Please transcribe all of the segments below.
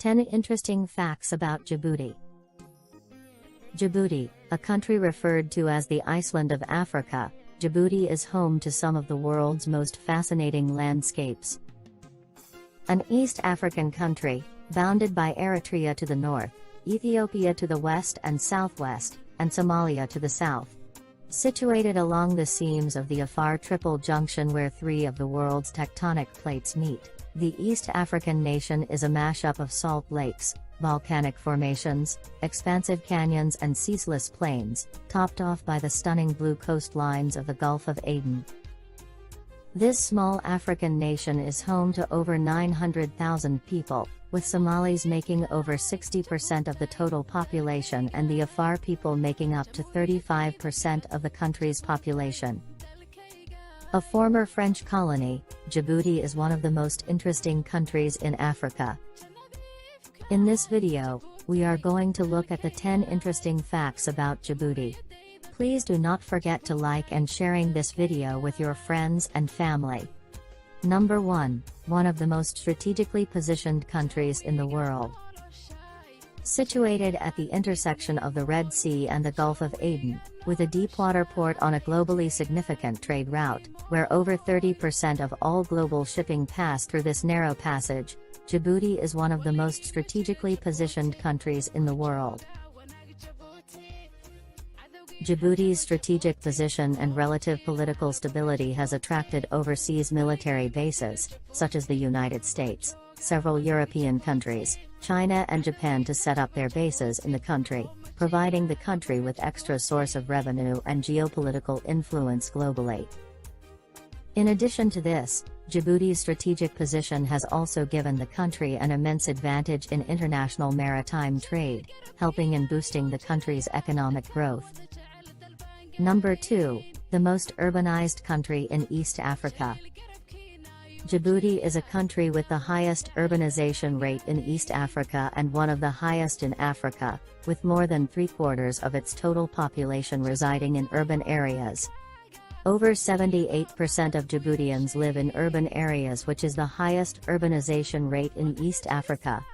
10 Interesting Facts about Djibouti. Djibouti, a country referred to as the Iceland of Africa, Djibouti is home to some of the world's most fascinating landscapes. An East African country, bounded by Eritrea to the north, Ethiopia to the west and southwest, and Somalia to the south. Situated along the seams of the Afar Triple Junction where three of the world's tectonic plates meet, the East African nation is a mashup of salt lakes, volcanic formations, expansive canyons and ceaseless plains, topped off by the stunning blue coastlines of the Gulf of Aden. This small African nation is home to over 900,000 people, with Somalis making over 60% of the total population and the Afar people making up to 35% of the country's population. A former French colony, Djibouti is one of the most interesting countries in Africa. In this video, we are going to look at the 10 interesting facts about Djibouti. Please do not forget to like and sharing this video with your friends and family. Number 1, one of the most strategically positioned countries in the world. Situated at the intersection of the Red Sea and the Gulf of Aden, with a deepwater port on a globally significant trade route, where over 30% of all global shipping pass through this narrow passage, Djibouti is one of the most strategically positioned countries in the world. Djibouti's strategic position and relative political stability has attracted overseas military bases, such as the United States, several European countries, China and Japan to set up their bases in the country, providing the country with extra source of revenue and geopolitical influence globally. In addition to this, Djibouti's strategic position has also given the country an immense advantage in international maritime trade, helping in boosting the country's economic growth. Number 2, the most urbanized country in East Africa. Djibouti is a country with the highest urbanization rate in East Africa and one of the highest in Africa, with more than 3/4 of its total population residing in urban areas. Over 78% of Djiboutians live in urban areas, which is the highest urbanization rate in East Africa.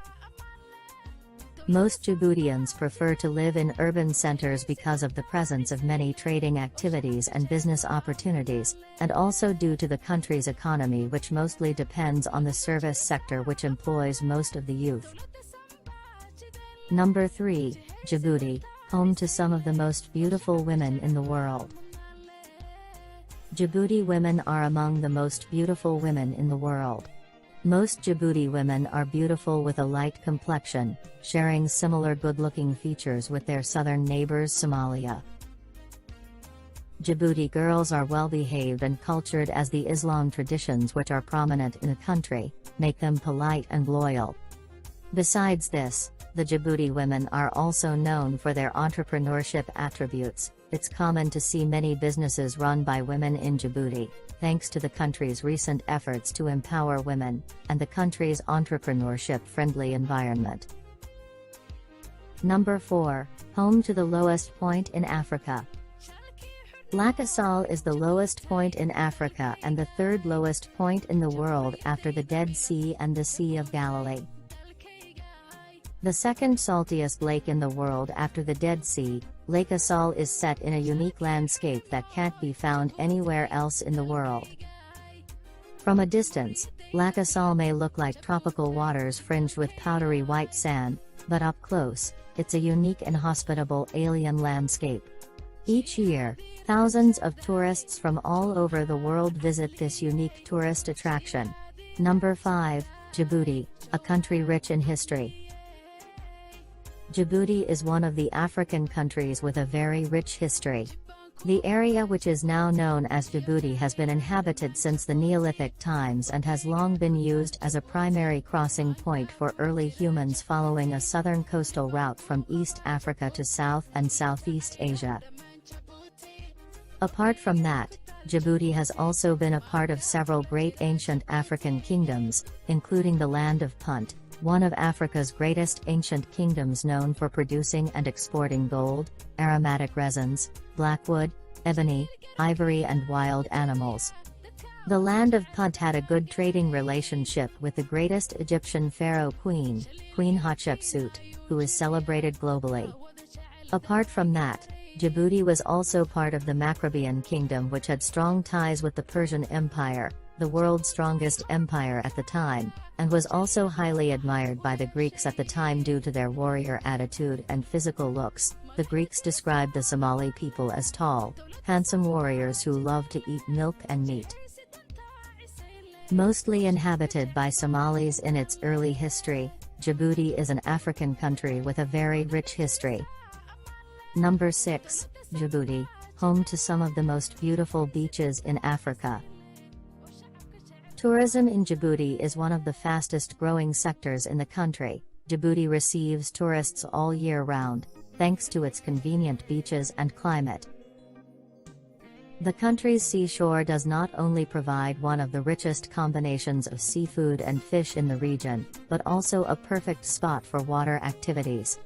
Most Djiboutians prefer to live in urban centers because of the presence of many trading activities and business opportunities, and also due to the country's economy, which mostly depends on the service sector, which employs most of the youth. Number 3, Djibouti, home to some of the most beautiful women in the world. Djibouti women are among the most beautiful women in the world. Most Djibouti women are beautiful with a light complexion, sharing similar good-looking features with their southern neighbors Somalia. Djibouti girls are well-behaved and cultured, as the Islam traditions which are prominent in the country make them polite and loyal. Besides this, the Djibouti women are also known for their entrepreneurship attributes. It's common to see many businesses run by women in Djibouti, thanks to the country's recent efforts to empower women, and the country's entrepreneurship-friendly environment. Number 4, home to the lowest point in Africa. Lac Sal is the lowest point in Africa and the third lowest point in the world after the Dead Sea and the Sea of Galilee. The second saltiest lake in the world after the Dead Sea, Lake Sal is set in a unique landscape that can't be found anywhere else in the world. From a distance, Lac Sal may look like tropical waters fringed with powdery white sand, but up close, it's a unique and hospitable alien landscape. Each year, thousands of tourists from all over the world visit this unique tourist attraction. Number 5, Djibouti, a country rich in history. Djibouti is one of the African countries with a very rich history. The area, which is now known as Djibouti, has been inhabited since the Neolithic times and has long been used as a primary crossing point for early humans following a southern coastal route from East Africa to South and Southeast Asia. Apart from that, Djibouti has also been a part of several great ancient African kingdoms, including the land of Punt, one of Africa's greatest ancient kingdoms known for producing and exporting gold, aromatic resins, blackwood, ebony, ivory and wild animals. The land of Punt had a good trading relationship with the greatest Egyptian pharaoh Queen Hatshepsut, who is celebrated globally. Apart from that, Djibouti was also part of the Maccabean kingdom, which had strong ties with the Persian Empire, the world's strongest empire at the time, and was also highly admired by the Greeks at the time due to their warrior attitude and physical looks. The Greeks described the Somali people as tall, handsome warriors who loved to eat milk and meat. Mostly inhabited by Somalis in its early history, Djibouti is an African country with a very rich history. Number 6, Djibouti, home to some of the most beautiful beaches in Africa. Tourism in Djibouti is one of the fastest growing sectors in the country. Djibouti receives tourists all year round, thanks to its convenient beaches and climate. The country's seashore does not only provide one of the richest combinations of seafood and fish in the region, but also a perfect spot for water activities.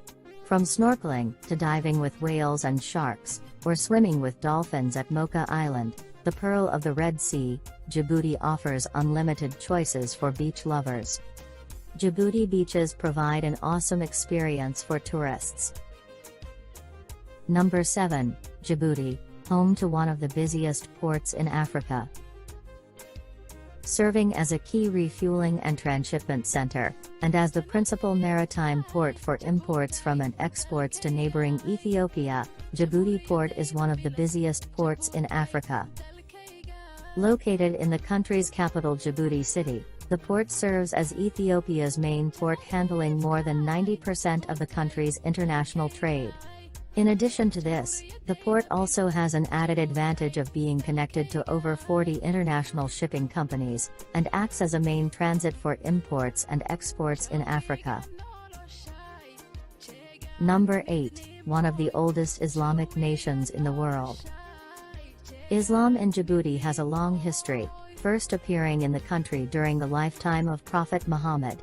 From snorkeling, to diving with whales and sharks, or swimming with dolphins at Mocha Island, the Pearl of the Red Sea, Djibouti offers unlimited choices for beach lovers. Djibouti beaches provide an awesome experience for tourists. Number 7, Djibouti, home to one of the busiest ports in Africa. Serving as a key refueling and transshipment center, and as the principal maritime port for imports from and exports to neighboring Ethiopia, Djibouti Port is one of the busiest ports in Africa. Located in the country's capital Djibouti City, the port serves as Ethiopia's main port, handling more than 90% of the country's international trade. In addition to this, the port also has an added advantage of being connected to over 40 international shipping companies, and acts as a main transit for imports and exports in Africa. Number 8, one of the oldest Islamic nations in the world. Islam in Djibouti has a long history, first appearing in the country during the lifetime of Prophet Muhammad.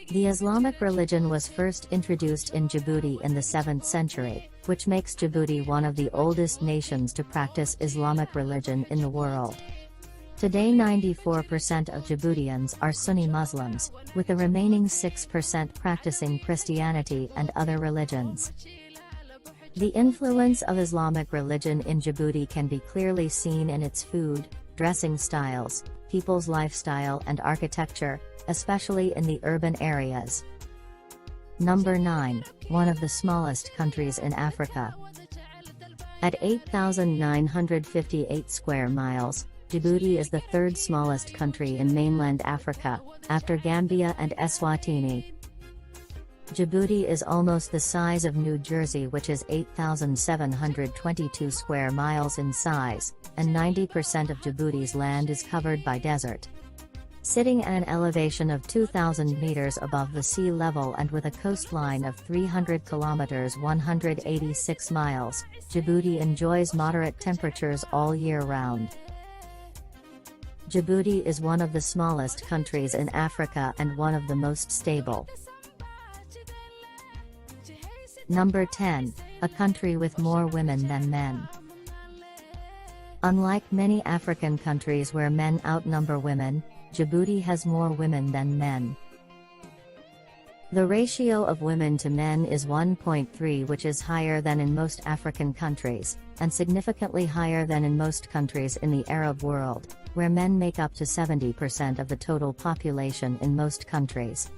The Islamic religion was first introduced in Djibouti in the 7th century, which makes Djibouti one of the oldest nations to practice Islamic religion in the world. Today 94% of Djiboutians are Sunni Muslims, with the remaining 6% practicing Christianity and other religions. The influence of Islamic religion in Djibouti can be clearly seen in its food, dressing styles, people's lifestyle and architecture, especially in the urban areas. Number 9, one of the smallest countries in Africa. At 8,958 square miles, Djibouti is the third smallest country in mainland Africa, after Gambia and Eswatini. Djibouti is almost the size of New Jersey, which is 8,722 square miles in size, and 90% of Djibouti's land is covered by desert. Sitting at an elevation of 2,000 meters above the sea level and with a coastline of 300 kilometers (186 miles), Djibouti enjoys moderate temperatures all year round. Djibouti is one of the smallest countries in Africa and one of the most stable. Number 10, a country with more women than men. Unlike many African countries where men outnumber women, Djibouti has more women than men. The ratio of women to men is 1.3, which is higher than in most African countries, and significantly higher than in most countries in the Arab world, where men make up to 70% of the total population in most countries.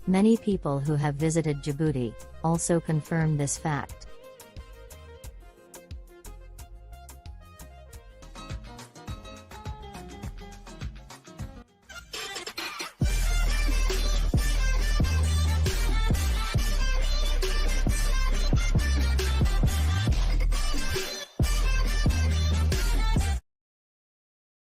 Many people who have visited Djibouti also confirm this fact.